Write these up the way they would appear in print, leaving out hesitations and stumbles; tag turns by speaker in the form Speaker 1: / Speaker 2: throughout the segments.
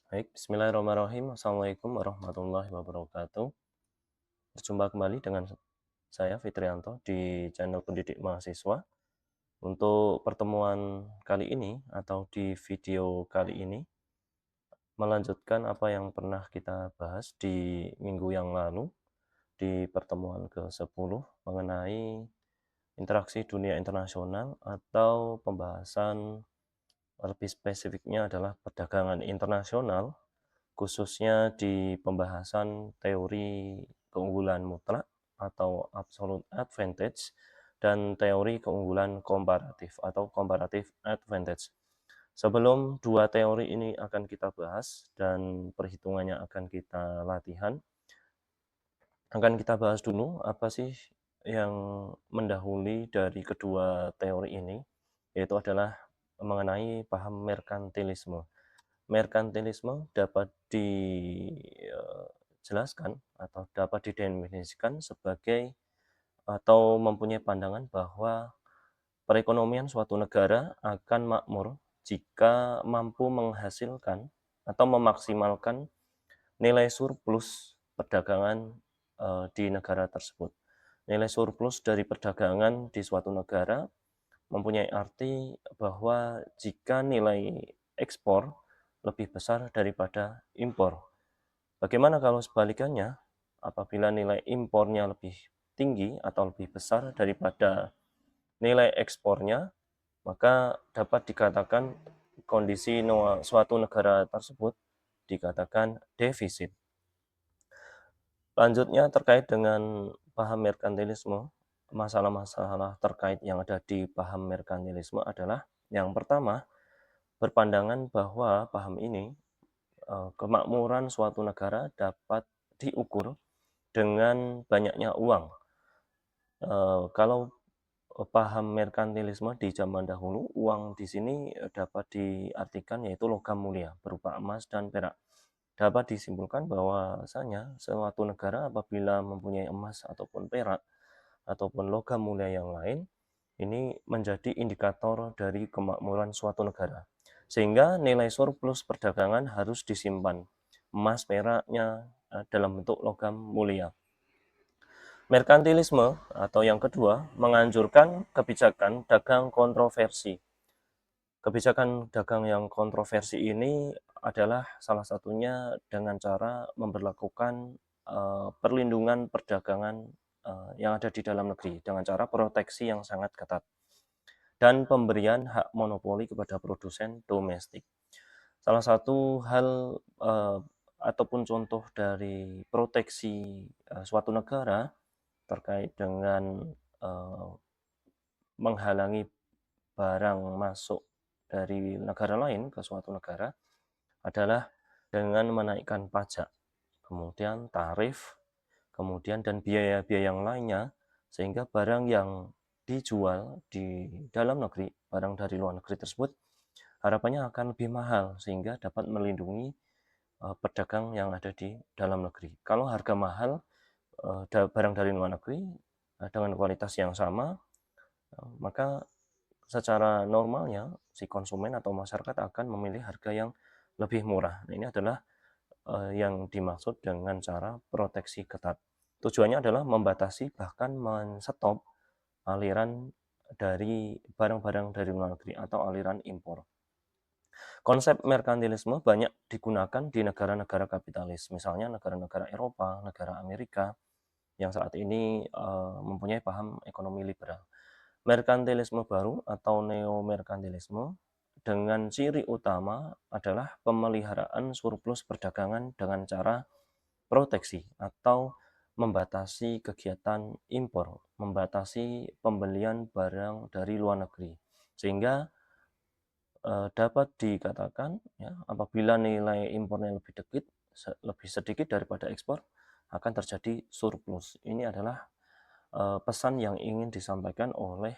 Speaker 1: Baik, bismillahirrahmanirrahim. Assalamualaikum warahmatullahi wabarakatuh. Berjumpa kembali dengan saya Fitrianto di channel Pendidik Mahasiswa. Untuk pertemuan kali ini atau di video kali ini, melanjutkan apa yang pernah kita bahas di minggu yang lalu, di pertemuan ke-10 mengenai interaksi dunia internasional atau pembahasan lebih spesifiknya adalah perdagangan internasional, khususnya di pembahasan teori keunggulan mutlak atau absolute advantage dan teori keunggulan komparatif atau comparative advantage. Sebelum dua teori ini akan kita bahas dan perhitungannya akan kita latihan, akan kita bahas dulu apa sih yang mendahului dari kedua teori ini, yaitu adalah mengenai paham merkantilisme. Merkantilisme dapat dijelaskan atau dapat didefinisikan sebagai atau mempunyai pandangan bahwa perekonomian suatu negara akan makmur jika mampu menghasilkan atau memaksimalkan nilai surplus perdagangan di negara tersebut. Nilai surplus dari perdagangan di suatu negara mempunyai arti bahwa jika nilai ekspor lebih besar daripada impor. Bagaimana kalau sebalikannya? Apabila nilai impornya lebih tinggi atau lebih besar daripada nilai ekspornya, maka dapat dikatakan kondisi suatu negara tersebut dikatakan defisit. Lanjutnya terkait dengan paham merkantilisme, masalah-masalah terkait yang ada di paham merkantilisme adalah yang pertama, berpandangan bahwa paham ini kemakmuran suatu negara dapat diukur dengan banyaknya uang. Kalau paham merkantilisme di zaman dahulu, uang di sini dapat diartikan yaitu logam mulia berupa emas dan perak. Dapat disimpulkan bahwasanya suatu negara apabila mempunyai emas ataupun perak ataupun logam mulia yang lain, ini menjadi indikator dari kemakmuran suatu negara. Sehingga nilai surplus perdagangan harus disimpan emas peraknya dalam bentuk logam mulia. Merkantilisme atau yang kedua menganjurkan kebijakan dagang kontroversi. Kebijakan dagang yang kontroversi ini adalah salah satunya dengan cara memberlakukan perlindungan perdagangan yang ada di dalam negeri dengan cara proteksi yang sangat ketat dan pemberian hak monopoli kepada produsen domestik. Salah satu hal ataupun contoh dari proteksi suatu negara terkait dengan menghalangi barang masuk dari negara lain ke suatu negara adalah dengan menaikkan pajak, kemudian tarif, kemudian dan biaya-biaya yang lainnya, sehingga barang yang dijual di dalam negeri, barang dari luar negeri tersebut, harapannya akan lebih mahal sehingga dapat melindungi pedagang yang ada di dalam negeri. Kalau harga mahal barang dari luar negeri dengan kualitas yang sama, maka secara normalnya si konsumen atau masyarakat akan memilih harga yang lebih murah. Nah, ini adalah yang dimaksud dengan cara proteksi ketat. Tujuannya adalah membatasi bahkan men-stop aliran dari barang-barang dari luar negeri atau aliran impor. Konsep merkantilisme banyak digunakan di negara-negara kapitalis, misalnya negara-negara Eropa, negara Amerika, yang saat ini mempunyai paham ekonomi liberal. Merkantilisme baru atau neo-merkantilisme dengan ciri utama adalah pemeliharaan surplus perdagangan dengan cara proteksi atau membatasi kegiatan impor, membatasi pembelian barang dari luar negeri. Sehingga dapat dikatakan ya, apabila nilai impornya lebih sedikit daripada ekspor, akan terjadi surplus. Ini adalah pesan yang ingin disampaikan oleh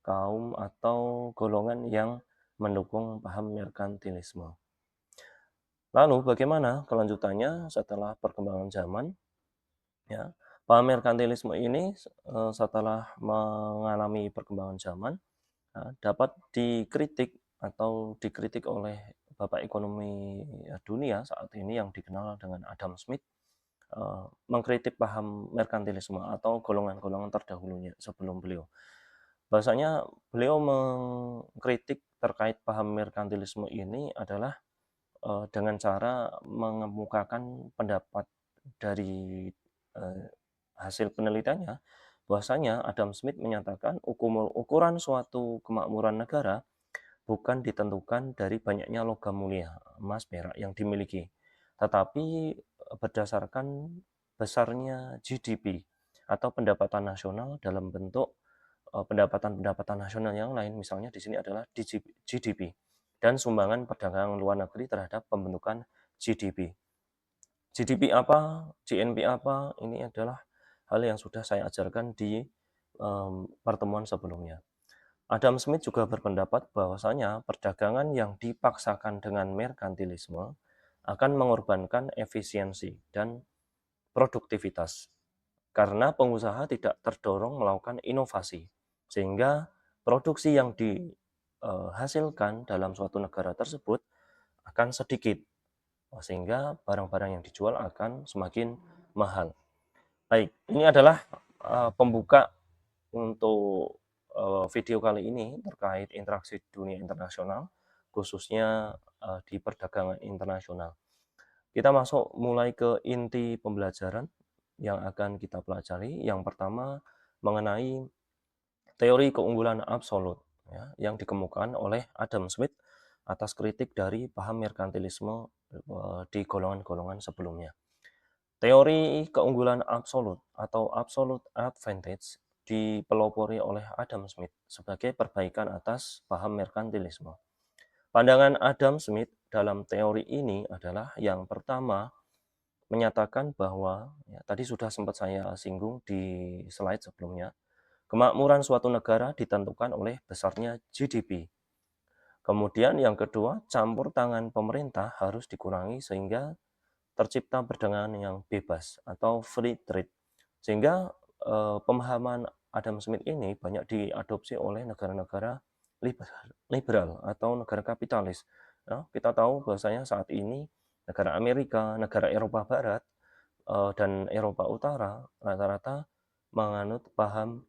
Speaker 1: kaum atau golongan yang mendukung paham merkantilisme. Lalu bagaimana kelanjutannya setelah perkembangan zaman? Ya, paham merkantilisme ini setelah mengalami perkembangan zaman dapat dikritik atau dikritik oleh bapak ekonomi dunia saat ini yang dikenal dengan Adam Smith, mengkritik paham merkantilisme atau golongan-golongan terdahulunya sebelum beliau. Bahwasanya beliau mengkritik terkait paham merkantilisme ini adalah, dengan cara mengemukakan pendapat dari, eee, hasil penelitiannya, bahwasanya Adam Smith menyatakan ukuran suatu kemakmuran negara bukan ditentukan dari banyaknya logam mulia, emas, perak yang dimiliki, tetapi berdasarkan besarnya GDP atau pendapatan nasional dalam bentuk pendapatan-pendapatan nasional yang lain, misalnya di sini adalah GDP dan sumbangan perdagangan luar negeri terhadap pembentukan GDP. GDP apa, GNP apa, ini adalah hal yang sudah saya ajarkan di pertemuan sebelumnya. Adam Smith juga berpendapat bahwasanya perdagangan yang dipaksakan dengan merkantilisme akan mengorbankan efisiensi dan produktivitas karena pengusaha tidak terdorong melakukan inovasi, sehingga produksi yang dihasilkan dalam suatu negara tersebut akan sedikit, sehingga barang-barang yang dijual akan semakin mahal. Baik, ini adalah pembuka untuk video kali ini terkait interaksi dunia internasional, khususnya di perdagangan internasional. Kita masuk mulai ke inti pembelajaran yang akan kita pelajari. Yang pertama mengenai teori keunggulan absolut ya, yang dikemukakan oleh Adam Smith atas kritik dari paham merkantilisme di golongan-golongan sebelumnya. Teori keunggulan absolut atau absolute advantage dipelopori oleh Adam Smith sebagai perbaikan atas paham merkantilisme. Pandangan Adam Smith dalam teori ini adalah yang pertama menyatakan bahwa tadi sudah sempat saya singgung di slide sebelumnya, kemakmuran suatu negara ditentukan oleh besarnya GDP. Kemudian yang kedua, campur tangan pemerintah harus dikurangi sehingga tercipta perdagangan yang bebas atau free trade. Sehingga pemahaman Adam Smith ini banyak diadopsi oleh negara-negara liberal atau negara kapitalis. Ya, kita tahu bahwasanya saat ini negara Amerika, negara Eropa Barat, dan Eropa Utara rata-rata menganut paham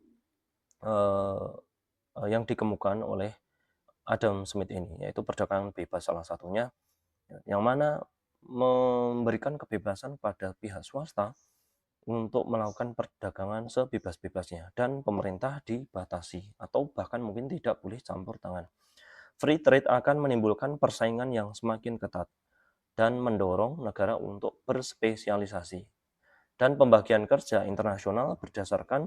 Speaker 1: yang dikemukakan oleh Adam Smith ini, yaitu perdagangan bebas salah satunya, yang mana memberikan kebebasan pada pihak swasta untuk melakukan perdagangan sebebas-bebasnya dan pemerintah dibatasi atau bahkan mungkin tidak boleh campur tangan. Free trade akan menimbulkan persaingan yang semakin ketat dan mendorong negara untuk berspesialisasi dan pembagian kerja internasional berdasarkan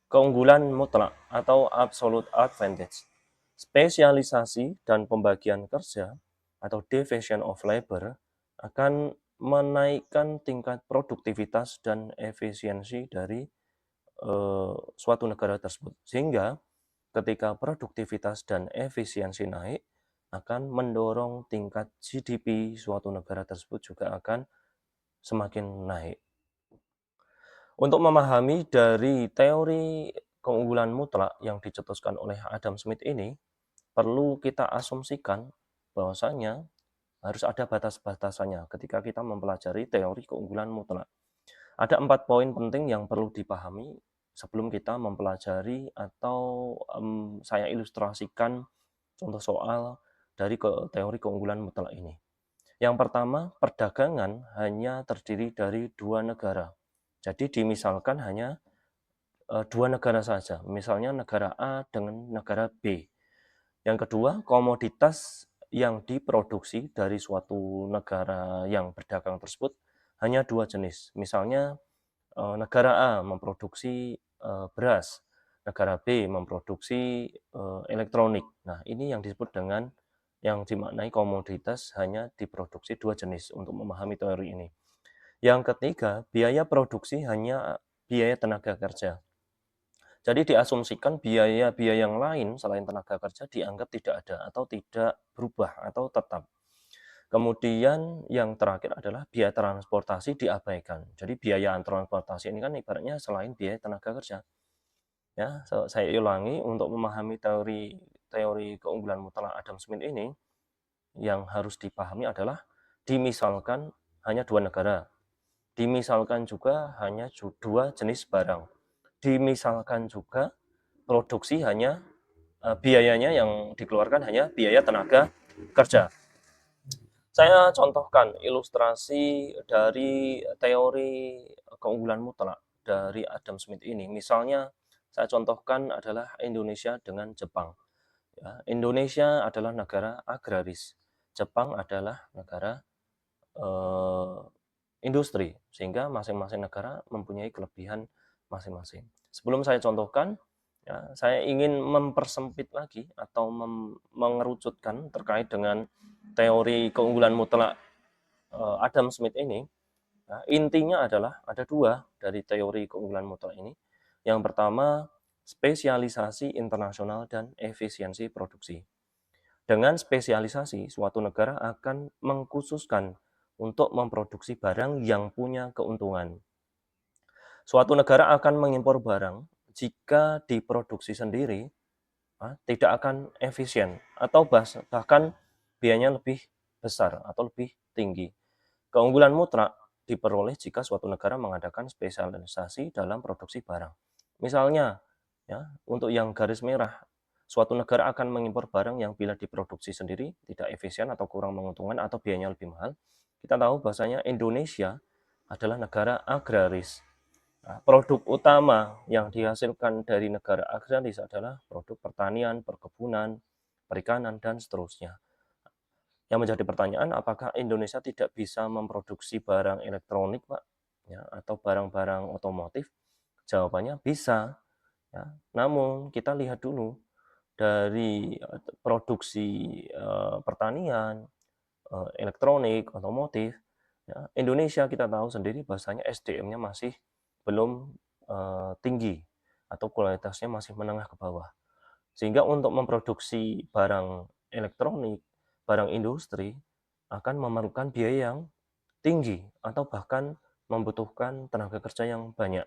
Speaker 1: keunggulan mutlak atau absolute advantage. Spesialisasi dan pembagian kerja atau division of labor akan menaikkan tingkat produktivitas dan efisiensi dari suatu negara tersebut. Sehingga ketika produktivitas dan efisiensi naik, akan mendorong tingkat GDP suatu negara tersebut juga akan semakin naik. Untuk memahami dari teori keunggulan mutlak yang dicetuskan oleh Adam Smith ini, perlu kita asumsikan bahwasanya harus ada batas-batasannya ketika kita mempelajari teori keunggulan mutlak. Ada 4 poin penting yang perlu dipahami sebelum kita mempelajari atau saya ilustrasikan contoh soal dari teori keunggulan mutlak ini. Yang pertama, perdagangan hanya terdiri dari 2 negara. Jadi dimisalkan hanya 2 negara saja, misalnya negara A dengan negara B. Yang kedua, komoditas yang diproduksi dari suatu negara yang berdagang tersebut hanya 2 jenis. Misalnya negara A memproduksi beras, negara B memproduksi elektronik. Nah, ini yang disebut dengan yang dimaknai komoditas hanya diproduksi 2 jenis untuk memahami teori ini. Yang ketiga, biaya produksi hanya biaya tenaga kerja. Jadi diasumsikan biaya-biaya yang lain selain tenaga kerja dianggap tidak ada atau tidak berubah atau tetap. Kemudian yang terakhir adalah biaya transportasi diabaikan. Jadi biaya transportasi ini kan ibaratnya selain biaya tenaga kerja. Ya, saya ulangi untuk memahami teori keunggulan mutlak Adam Smith ini, yang harus dipahami adalah dimisalkan hanya 2 negara, dimisalkan juga hanya 2 jenis barang, dimisalkan juga produksi hanya biayanya yang dikeluarkan hanya biaya tenaga kerja. Saya contohkan ilustrasi dari teori keunggulan mutlak dari Adam Smith ini. Misalnya saya contohkan adalah Indonesia dengan Jepang. Ya, Indonesia adalah negara agraris, Jepang adalah negara eh, industri, sehingga masing-masing negara mempunyai kelebihan masing-masing. Sebelum saya contohkan, ya, saya ingin mempersempit lagi atau mengerucutkan terkait dengan teori keunggulan mutlak Adam Smith ini. Nah, intinya adalah ada 2 dari teori keunggulan mutlak ini. Yang pertama, spesialisasi internasional dan efisiensi produksi. Dengan spesialisasi, suatu negara akan mengkhususkan untuk memproduksi barang yang punya keuntungan. Suatu negara akan mengimpor barang jika diproduksi sendiri tidak akan efisien atau bahkan biayanya lebih besar atau lebih tinggi. Keunggulan mutlak diperoleh jika suatu negara mengadakan spesialisasi dalam produksi barang. Misalnya, ya, untuk yang garis merah, suatu negara akan mengimpor barang yang bila diproduksi sendiri tidak efisien atau kurang menguntungkan atau biayanya lebih mahal. Kita tahu bahwasanya Indonesia adalah negara agraris. Nah, produk utama yang dihasilkan dari negara agraris adalah produk pertanian, perkebunan, perikanan, dan seterusnya. Yang menjadi pertanyaan, apakah Indonesia tidak bisa memproduksi barang elektronik, Pak? Ya, atau barang-barang otomotif? Jawabannya bisa. Ya. Namun kita lihat dulu dari produksi pertanian, elektronik, otomotif, ya, Indonesia kita tahu sendiri bahwasanya SDM-nya masih belum tinggi atau kualitasnya masih menengah ke bawah. Sehingga untuk memproduksi barang elektronik, barang industri akan memerlukan biaya yang tinggi atau bahkan membutuhkan tenaga kerja yang banyak.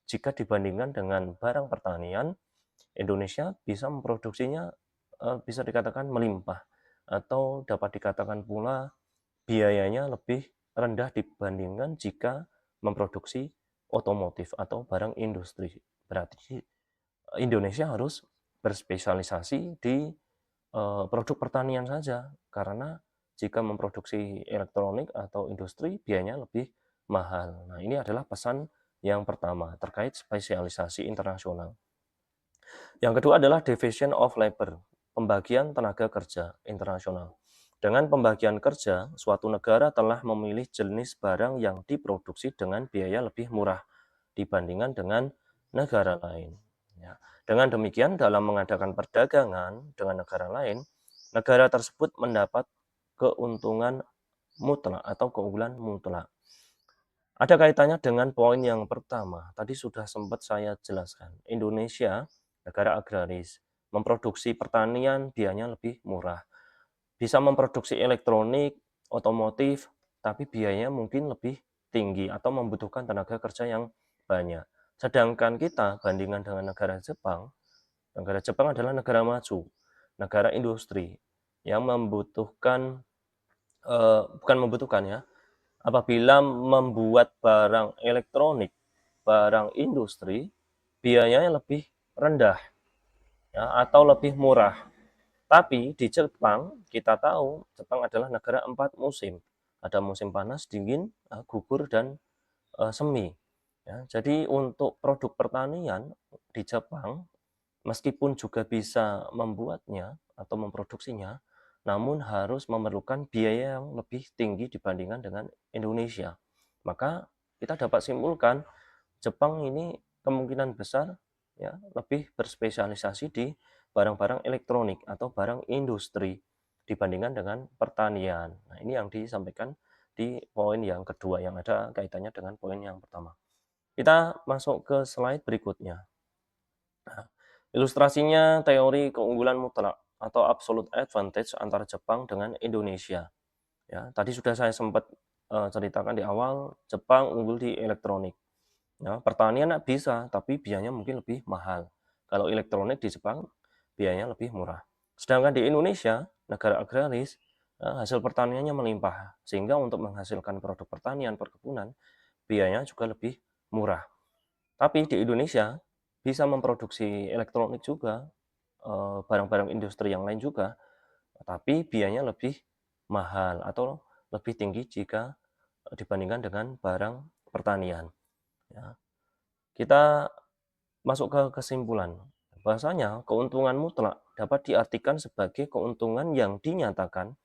Speaker 1: Jika dibandingkan dengan barang pertanian, Indonesia bisa memproduksinya bisa dikatakan melimpah atau dapat dikatakan pula biayanya lebih rendah dibandingkan jika memproduksi otomotif atau barang industri. Berarti Indonesia harus berspesialisasi di produk pertanian saja, karena jika memproduksi elektronik atau industri biayanya lebih mahal. Nah, ini adalah pesan yang pertama terkait spesialisasi internasional. Yang kedua adalah division of labor, pembagian tenaga kerja internasional. Dengan pembagian kerja, suatu negara telah memilih jenis barang yang diproduksi dengan biaya lebih murah dibandingkan dengan negara lain. Ya. Dengan demikian, dalam mengadakan perdagangan dengan negara lain, negara tersebut mendapat keuntungan mutlak atau keunggulan mutlak. Ada kaitannya dengan poin yang pertama, tadi sudah sempat saya jelaskan. Indonesia, negara agraris, memproduksi pertanian biayanya lebih murah. Bisa memproduksi elektronik, otomotif, tapi biayanya mungkin lebih tinggi atau membutuhkan tenaga kerja yang banyak. Sedangkan kita bandingkan dengan negara Jepang adalah negara maju, negara industri yang membutuhkan bukan membutuhkan ya, apabila membuat barang elektronik, barang industri, biayanya lebih rendah ya, atau lebih murah. Tapi di Jepang, kita tahu Jepang adalah negara 4 musim. Ada musim panas, dingin, gugur, dan semi. Ya, jadi untuk produk pertanian di Jepang, meskipun juga bisa membuatnya atau memproduksinya, namun harus memerlukan biaya yang lebih tinggi dibandingkan dengan Indonesia. Maka kita dapat simpulkan Jepang ini kemungkinan besar ya lebih berspesialisasi di barang-barang elektronik atau barang industri dibandingkan dengan pertanian. Nah, ini yang disampaikan di poin yang kedua yang ada kaitannya dengan poin yang pertama. Kita masuk ke slide berikutnya. Nah, ilustrasinya teori keunggulan mutlak atau absolute advantage antara Jepang dengan Indonesia. Ya, tadi sudah saya sempat ceritakan di awal, Jepang unggul di elektronik. Ya, pertanian bisa, tapi biayanya mungkin lebih mahal. Kalau elektronik di Jepang, biayanya lebih murah. Sedangkan di Indonesia, negara agraris, hasil pertaniannya melimpah, sehingga untuk menghasilkan produk pertanian, perkebunan, biayanya juga lebih murah. Tapi di Indonesia bisa memproduksi elektronik juga, barang-barang industri yang lain juga, tapi biayanya lebih mahal atau lebih tinggi jika dibandingkan dengan barang pertanian, ya. Kita masuk ke kesimpulan, bahwasanya keuntungan mutlak dapat diartikan sebagai keuntungan yang dinyatakan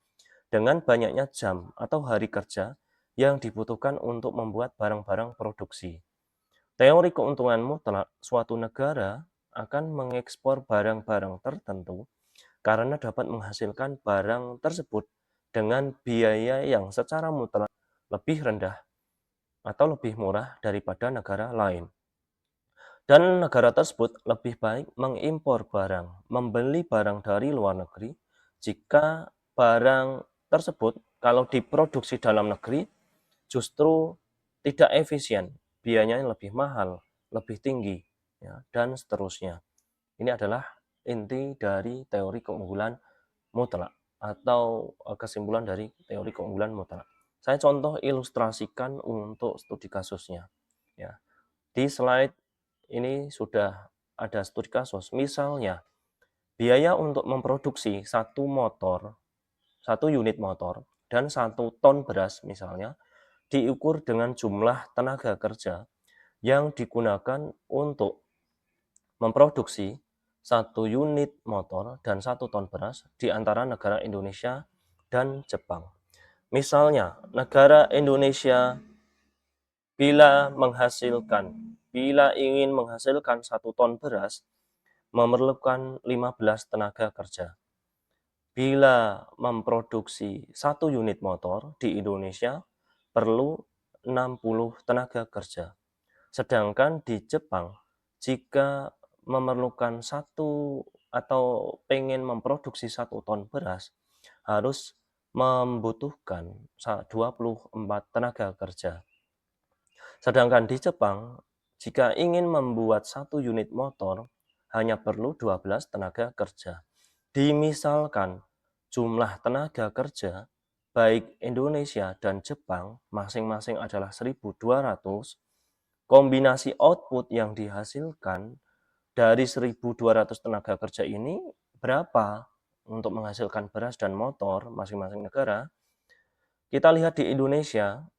Speaker 1: dengan banyaknya jam atau hari kerja yang dibutuhkan untuk membuat barang-barang produksi. Teori keuntungan mutlak, suatu negara akan mengekspor barang-barang tertentu karena dapat menghasilkan barang tersebut dengan biaya yang secara mutlak lebih rendah atau lebih murah daripada negara lain. Dan negara tersebut lebih baik mengimpor barang, membeli barang dari luar negeri jika barang tersebut kalau diproduksi dalam negeri justru tidak efisien, biayanya lebih mahal, lebih tinggi, ya, dan seterusnya. Ini adalah inti dari teori keunggulan mutlak atau kesimpulan dari teori keunggulan mutlak. Saya contoh ilustrasikan untuk studi kasusnya. Ya, di slide ini sudah ada studi kasus. Misalnya, biaya untuk memproduksi satu unit motor, dan 1 ton beras misalnya, diukur dengan jumlah tenaga kerja yang digunakan untuk memproduksi 1 unit motor dan 1 ton beras di antara negara Indonesia dan Jepang. Misalnya, negara Indonesia bila ingin menghasilkan 1 ton beras, memerlukan 15 tenaga kerja. Bila memproduksi 1 unit motor di Indonesia, perlu 60 tenaga kerja. Sedangkan di Jepang, jika memerlukan pengen memproduksi 1 ton beras, harus membutuhkan 24 tenaga kerja. Sedangkan di Jepang, jika ingin membuat 1 unit motor, hanya perlu 12 tenaga kerja. Dimisalkan jumlah tenaga kerja baik Indonesia dan Jepang masing-masing adalah 1.200, kombinasi output yang dihasilkan dari 1.200 tenaga kerja ini berapa untuk menghasilkan beras dan motor masing-masing negara. Kita lihat di Indonesia.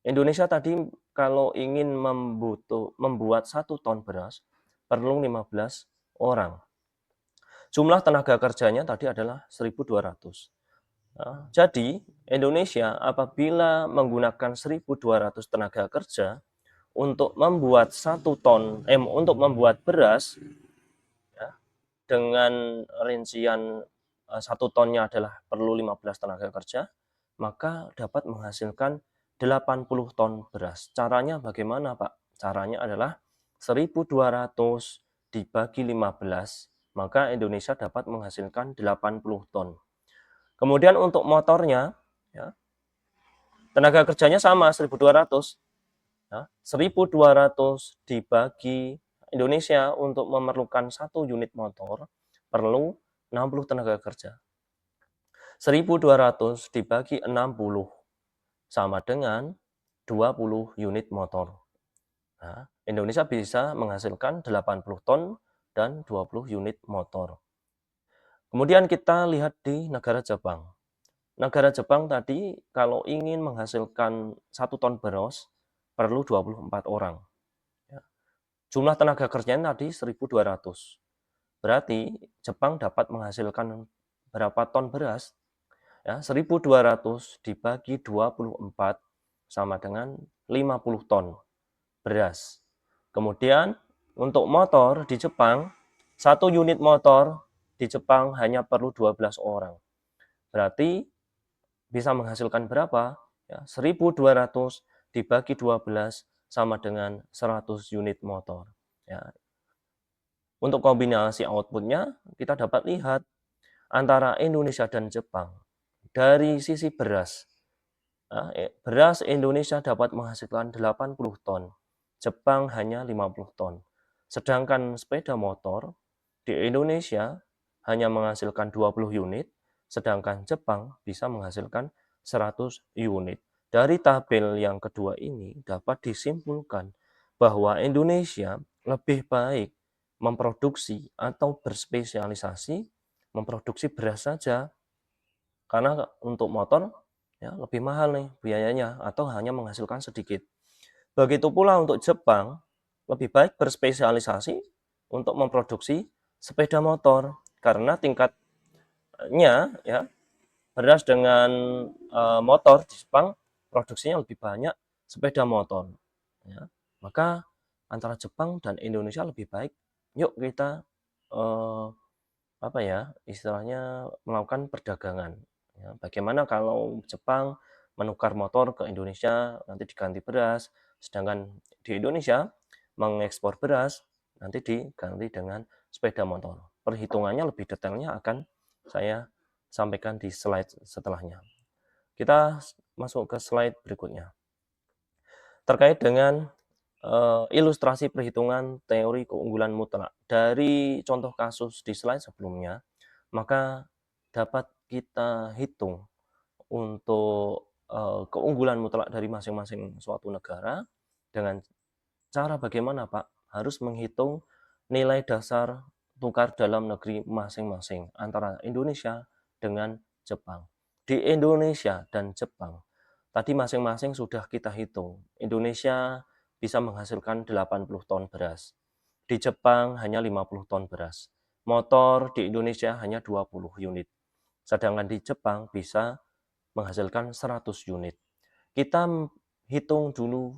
Speaker 1: Indonesia tadi kalau ingin membuat 1 ton beras perlu 15 orang. Jumlah tenaga kerjanya tadi adalah 1.200. Nah, jadi Indonesia apabila menggunakan 1.200 tenaga kerja untuk membuat untuk membuat beras, ya, dengan rincian 1 tonnya adalah perlu 15 tenaga kerja, maka dapat menghasilkan 80 ton beras. Caranya bagaimana, Pak? Caranya adalah 1.200 dibagi 15, maka Indonesia dapat menghasilkan 80 ton. Kemudian untuk motornya, ya, tenaga kerjanya sama 1.200. Ya, 1.200 dibagi Indonesia untuk memerlukan 1 unit motor perlu 60 tenaga kerja. 1.200 dibagi 60 sama dengan 20 unit motor. Nah, Indonesia bisa menghasilkan 80 ton dan 20 unit motor. Kemudian kita lihat di negara Jepang. Negara Jepang tadi kalau ingin menghasilkan 1 ton beras perlu 24 orang. Ya. Jumlah tenaga kerjanya tadi 1.200. Berarti Jepang dapat menghasilkan berapa ton beras? Ya, 1.200 dibagi 24 sama dengan 50 ton beras. Kemudian untuk motor di Jepang, 1 unit motor di Jepang hanya perlu 12 orang. Berarti bisa menghasilkan berapa? Ya, 1.200 dibagi 12 sama dengan 100 unit motor. Ya. Untuk kombinasi outputnya, kita dapat lihat antara Indonesia dan Jepang. Dari sisi beras, beras Indonesia dapat menghasilkan 80 ton, Jepang hanya 50 ton. Sedangkan sepeda motor di Indonesia hanya menghasilkan 20 unit, sedangkan Jepang bisa menghasilkan 100 unit. Dari tabel yang kedua ini dapat disimpulkan bahwa Indonesia lebih baik memproduksi atau berspesialisasi memproduksi beras saja, karena untuk motor ya lebih mahal nih biayanya atau hanya menghasilkan sedikit. Begitu pula untuk Jepang, lebih baik berspesialisasi untuk memproduksi sepeda motor karena tingkatnya ya beras dengan motor di Jepang produksinya lebih banyak sepeda motor. Ya. Maka antara Jepang dan Indonesia lebih baik, yuk kita apa ya istilahnya melakukan perdagangan. Ya, bagaimana kalau Jepang menukar motor ke Indonesia nanti diganti beras, sedangkan di Indonesia mengekspor beras nanti diganti dengan sepeda motor. Perhitungannya lebih detailnya akan saya sampaikan di slide setelahnya. Kita masuk ke slide berikutnya. Terkait dengan ilustrasi perhitungan teori keunggulan mutlak. Dari contoh kasus di slide sebelumnya, maka dapat kita hitung untuk keunggulan mutlak dari masing-masing suatu negara dengan cara bagaimana Pak? Harus menghitung nilai dasar tukar dalam negeri masing-masing antara Indonesia dengan Jepang. Di Indonesia dan Jepang, tadi masing-masing sudah kita hitung. Indonesia bisa menghasilkan 80 ton beras. Di Jepang hanya 50 ton beras. Motor di Indonesia hanya 20 unit. Sedangkan di Jepang bisa menghasilkan 100 unit. Kita hitung dulu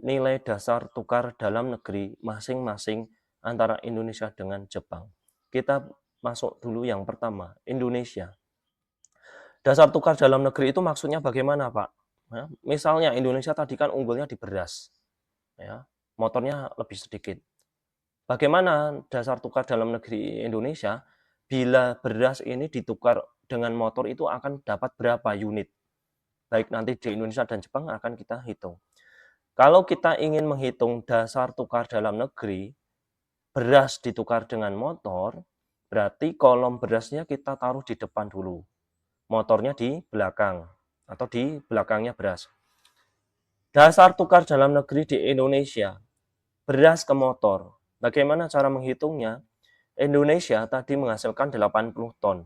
Speaker 1: nilai dasar tukar dalam negeri masing-masing antara Indonesia dengan Jepang. Kita masuk dulu yang pertama, Indonesia. Dasar tukar dalam negeri itu maksudnya bagaimana, Pak? Ya, misalnya Indonesia tadi kan unggulnya di beras, ya, motornya lebih sedikit. Bagaimana dasar tukar dalam negeri Indonesia bila beras ini ditukar dengan motor itu akan dapat berapa unit? Baik nanti di Indonesia dan Jepang akan kita hitung. Kalau kita ingin menghitung dasar tukar dalam negeri, beras ditukar dengan motor, berarti kolom berasnya kita taruh di depan dulu. Motornya di belakang atau di belakangnya beras. Dasar tukar dalam negeri di Indonesia, beras ke motor. Bagaimana cara menghitungnya? Indonesia tadi menghasilkan 80 ton.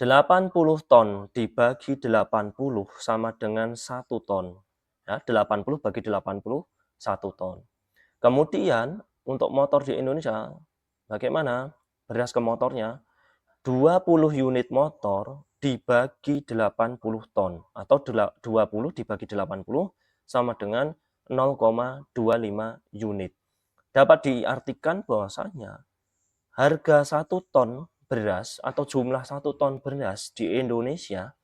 Speaker 1: 80 ton dibagi 80 sama dengan 1 ton. Ya, 80 bagi 80, 1 ton. Kemudian untuk motor di Indonesia, bagaimana? Beras ke motornya, 20 unit motor dibagi 80 ton. Atau 20 dibagi 80 sama dengan 0,25 unit. Dapat diartikan bahwasanya harga 1 ton beras atau jumlah 1 ton beras di Indonesia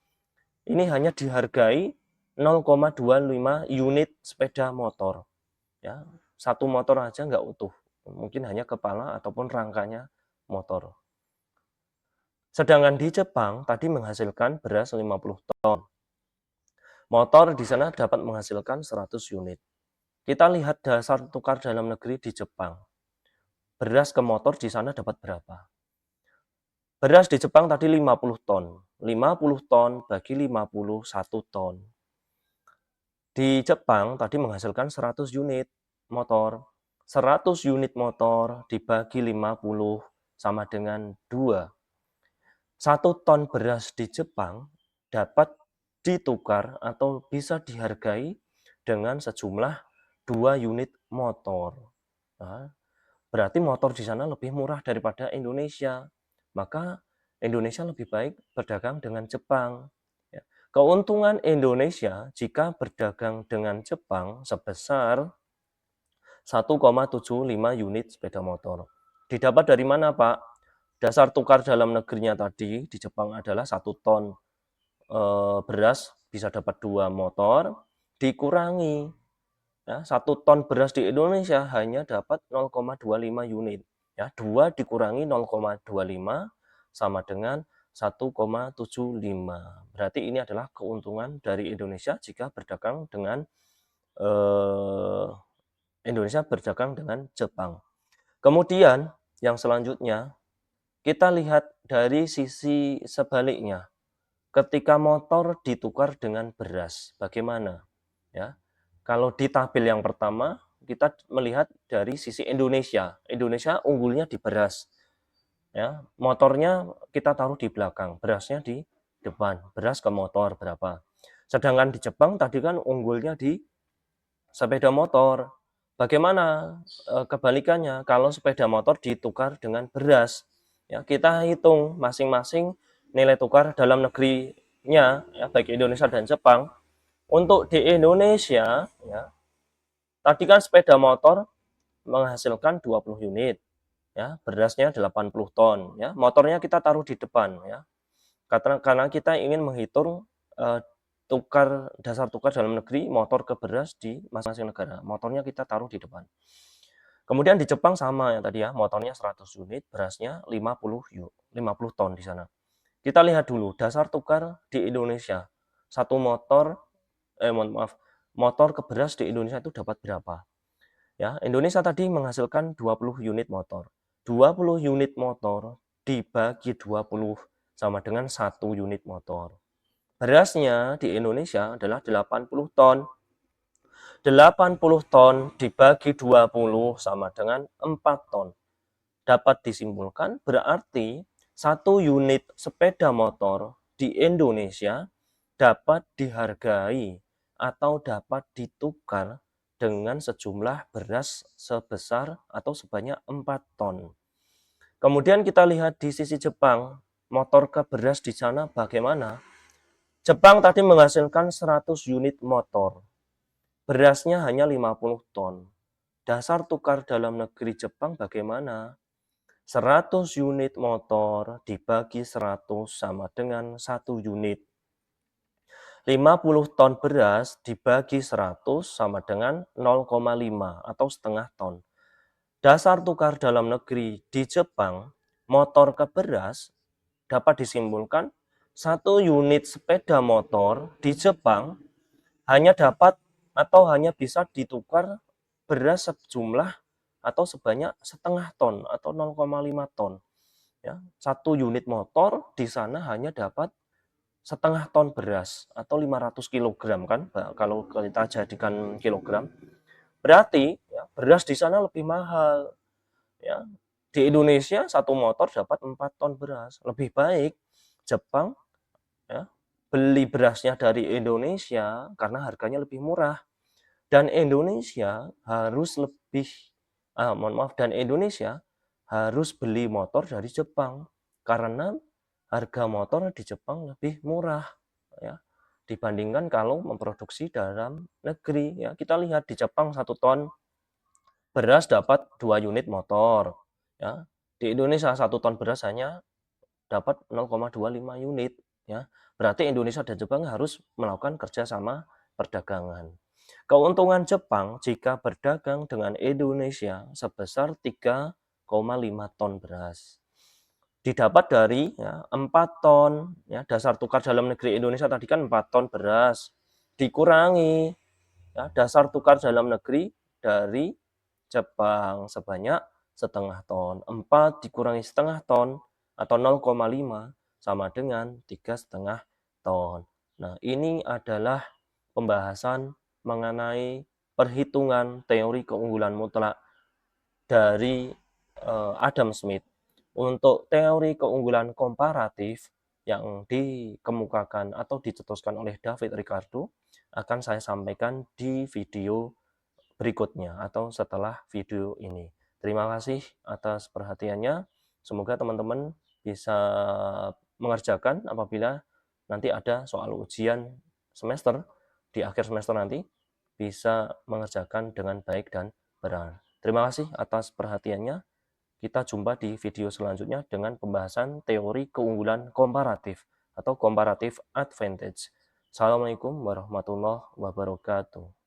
Speaker 1: ini hanya dihargai 0,25 unit sepeda motor. Ya, satu motor aja nggak utuh, mungkin hanya kepala ataupun rangkanya motor. Sedangkan di Jepang tadi menghasilkan beras 50 ton. Motor di sana dapat menghasilkan 100 unit. Kita lihat dasar tukar dalam negeri di Jepang. Beras ke motor di sana dapat berapa? Beras di Jepang tadi 50 ton. 50 ton bagi 51 ton. Di Jepang tadi menghasilkan 100 unit motor. 100 unit motor dibagi 50 sama dengan 2. 1 ton beras di Jepang dapat ditukar atau bisa dihargai dengan sejumlah 2 unit motor. Nah, berarti motor di sana lebih murah daripada Indonesia. Maka Indonesia lebih baik berdagang dengan Jepang. Ya. Keuntungan Indonesia jika berdagang dengan Jepang sebesar 1,75 unit sepeda motor. Didapat dari mana, Pak? Dasar tukar dalam negerinya tadi di Jepang adalah 1 ton beras bisa dapat 2 motor, dikurangi ya, 1 ton beras di Indonesia hanya dapat 0,25 unit. Ya, 2 dikurangi 0,25 sama dengan 1,75. Berarti ini adalah keuntungan dari Indonesia jika berdagang dengan Indonesia berdagang dengan Jepang. Kemudian yang selanjutnya Kita lihat dari sisi sebaliknya, ketika motor ditukar dengan beras, bagaimana? Ya, kalau di tabel yang pertama, kita melihat dari sisi Indonesia. Indonesia unggulnya di beras. Ya, motornya kita taruh di belakang, berasnya di depan. Beras ke motor berapa? Sedangkan di Jepang tadi kan unggulnya di sepeda motor. Bagaimana kebalikannya kalau sepeda motor ditukar dengan beras? Ya, kita hitung masing-masing nilai tukar dalam negerinya, ya, baik Indonesia dan Jepang. Untuk di Indonesia, ya, tadi kan sepeda motor menghasilkan 20 unit, ya, berasnya 80 ton, ya. Motornya kita taruh di depan, ya. Karena kita ingin menghitung dasar tukar dalam negeri motor ke beras di masing-masing negara. Motornya kita taruh di depan. Kemudian di Jepang sama ya tadi ya, motornya 100 unit, berasnya 50 ton di sana. Kita lihat dulu dasar tukar di Indonesia. Satu motor motor ke beras di Indonesia itu dapat berapa? Ya, Indonesia tadi menghasilkan 20 unit motor. 20 unit motor dibagi 20 sama dengan 1 unit motor. Berasnya di Indonesia adalah 80 ton. 80 ton dibagi 20 sama dengan 4 ton. Dapat disimpulkan berarti 1 unit sepeda motor di Indonesia dapat dihargai atau dapat ditukar dengan sejumlah beras sebesar atau sebanyak 4 ton. Kemudian kita lihat di sisi Jepang, motor ke beras di sana bagaimana? Jepang tadi menghasilkan 100 unit motor, berasnya hanya 50 ton. Dasar tukar dalam negeri Jepang bagaimana? 100 unit motor dibagi 100 sama dengan 1 unit. 50 ton beras dibagi 100 sama dengan 0,5 atau setengah ton. Dasar tukar dalam negeri di Jepang, motor ke beras dapat disimpulkan 1 unit sepeda motor di Jepang hanya dapat atau hanya bisa ditukar beras sejumlah atau sebanyak setengah ton atau 0,5 ton. Ya, 1 unit motor di sana hanya dapat setengah ton beras atau 500 kilogram kan, kalau kita jadikan kilogram. Berarti ya, beras di sana lebih mahal. Ya, di Indonesia satu motor dapat 4 ton beras. Lebih baik Jepang ya, beli berasnya dari Indonesia karena harganya lebih murah. Dan Indonesia harus dan Indonesia harus beli motor dari Jepang karena harga motor di Jepang lebih murah ya dibandingkan kalau memproduksi dalam negeri ya. Kita lihat di Jepang 1 ton beras dapat 2 unit motor ya. Di Indonesia 1 ton beras hanya dapat 0,25 unit ya. Berarti Indonesia dan Jepang harus melakukan kerjasama perdagangan. Keuntungan Jepang jika berdagang dengan Indonesia sebesar 3,5 ton beras. Didapat dari ya, 4 ton, ya, dasar tukar dalam negeri Indonesia tadi kan 4 ton beras. Dikurangi ya, dasar tukar dalam negeri dari Jepang sebanyak setengah ton. 4 dikurangi setengah ton atau 0,5 sama dengan 3,5 ton. Nah, ini adalah pembahasan mengenai perhitungan teori keunggulan mutlak dari Adam Smith. Untuk teori keunggulan komparatif yang dikemukakan atau dicetuskan oleh David Ricardo akan saya sampaikan di video berikutnya atau setelah video ini. Terima kasih atas perhatiannya. Semoga teman-teman bisa mengerjakan apabila nanti ada soal ujian semester di akhir semester nanti bisa mengerjakan dengan baik dan benar. Terima kasih atas perhatiannya. Kita jumpa di video selanjutnya dengan pembahasan teori keunggulan komparatif atau comparative advantage. Assalamualaikum warahmatullahi wabarakatuh.